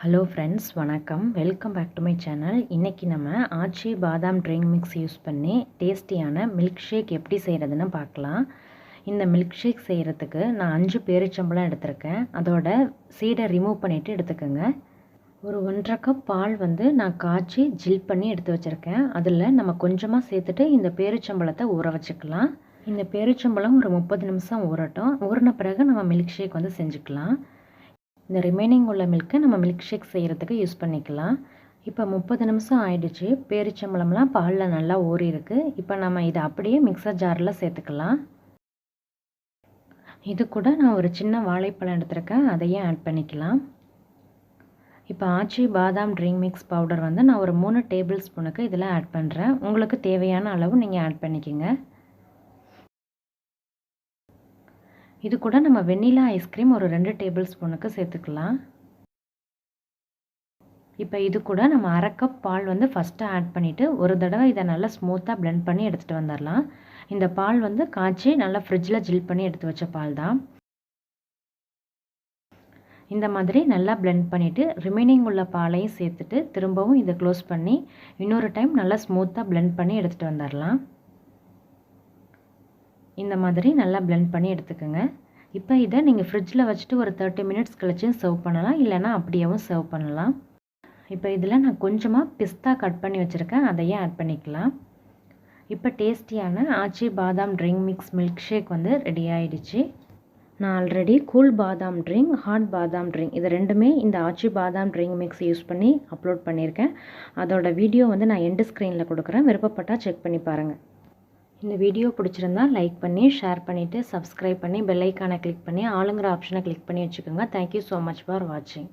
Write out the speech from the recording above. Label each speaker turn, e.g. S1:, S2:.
S1: Hello friends, வணக்கம். Welcome back to my channel. இன்றைக்கி நம்ம ஆச்சி பாதாம் ட்ரிங்க் மிக்ஸ் யூஸ் பண்ணி டேஸ்டியான மில்க் ஷேக் எப்படி செய்கிறதுன்னு பார்க்கலாம். இந்த மில்க் ஷேக் செய்கிறதுக்கு நான் 5 பேரிச்சம்பழம் எடுத்திருக்கேன். அதோட சீடை ரிமூவ் பண்ணிவிட்டு எடுத்துக்கோங்க. ஒரு 1.5 கப் பால் நான் காய்ச்சி ஜில் பண்ணி எடுத்து வச்சுருக்கேன். அதில் நம்ம கொஞ்சமாக சேர்த்துட்டு இந்த பேரிச்சம்பழத்தை ஊற வச்சுக்கலாம். இந்த பேரிச்சம்பழம் ஒரு 30 நிமிஷம் ஊறட்டும். ஊறின பிறகு நம்ம மில்க் ஷேக் செஞ்சுக்கலாம். இந்த ரிமைனிங் உள்ள மில்க்கை நம்ம மில்க் ஷேக் செய்கிறதுக்கு யூஸ் பண்ணிக்கலாம். இப்போ 30 நிமிஷம் ஆயிடுச்சு. பேரிச்சம்பழம்லாம் பாலில் நல்லா ஊறி இருக்கு. இப்போ நம்ம இதை அப்படியே மிக்சர் ஜாரில் சேர்த்துக்கலாம். இது கூட நான் ஒரு சின்ன வாழைப்பழம் எடுத்திருக்கேன், அதையும் ஆட் பண்ணிக்கலாம். இப்போ ஆச்சி பாதாம் ட்ரிங்க் மிக்ஸ் பவுடர் நான் ஒரு 3 டேபிள் ஸ்பூனுக்கு இதில் ஆட் பண்ணுறேன். உங்களுக்கு தேவையான அளவு நீங்கள் ஆட் பண்ணிக்கோங்க. இது கூட நம்ம வெண்ணிலா ஐஸ்கிரீம் ஒரு 2 டேபிள் ஸ்பூனுக்கு சேர்த்துக்கலாம். இப்போ இது கூட நம்ம 1/2 கப் பால் ஃபஸ்ட்டு ஆட் பண்ணிவிட்டு ஒரு தடவை இதை நல்லா ஸ்மூத்தாக பிளெண்ட் பண்ணி எடுத்துகிட்டு வந்துடலாம். இந்த பால் காய்ச்சி நல்லா ஃப்ரிட்ஜில் ஜில் பண்ணி எடுத்து வச்ச பால் தான். இந்த மாதிரி நல்லா பிளெண்ட் பண்ணிவிட்டு ரிமைனிங் உள்ள பாலையும் சேர்த்துட்டு திரும்பவும் இதை க்ளோஸ் பண்ணி இன்னொரு டைம் நல்லா ஸ்மூத்தாக பிளெண்ட் பண்ணி எடுத்துகிட்டு வந்துடலாம். இந்த மாதிரி நல்லா பிளெண்ட் பண்ணி எடுத்துக்கோங்க. இப்போ இதை நீங்கள் ஃப்ரிட்ஜில் வச்சுட்டு ஒரு 30 மினிட்ஸ் கழிச்சு சர்வ் பண்ணலாம், இல்லைனா அப்படியேவும் சர்வ் பண்ணலாம். இப்போ இதில் நான் கொஞ்சமாக பிஸ்தா கட் பண்ணி வச்சுருக்கேன், அதையும் ஆட் பண்ணிக்கலாம். இப்போ டேஸ்டியான ஆச்சி பாதாம் drink mix milkshake ready ஆகிடுச்சு. நான் ஆல்ரெடி கூல் பாதாம் ட்ரிங்க், ஹாட் பாதாம் ட்ரிங்க் இது ரெண்டுமே இந்த ஆச்சி பாதாம் ட்ரிங்க் மிக்ஸ் யூஸ் பண்ணி அப்லோட் பண்ணியிருக்கேன். அதோட வீடியோ நான் எண்டு ஸ்க்ரீனில் கொடுக்குறேன், விருப்பப்பட்டால் செக் பண்ணி பாருங்கள். இந்த வீடியோ பிடிச்சிருந்தா லைக் பண்ணி ஷேர் பண்ணிவிட்டு சப்ஸ்கிரைப் பண்ணி பெல் ஐக்கானை கிளிக் பண்ணி ஆளுங்கிற ஆப்ஷனை கிளிக் பண்ணி வச்சுக்கோங்க. தேங்க்யூ ஸோ மச் ஃபார் வாட்சிங்.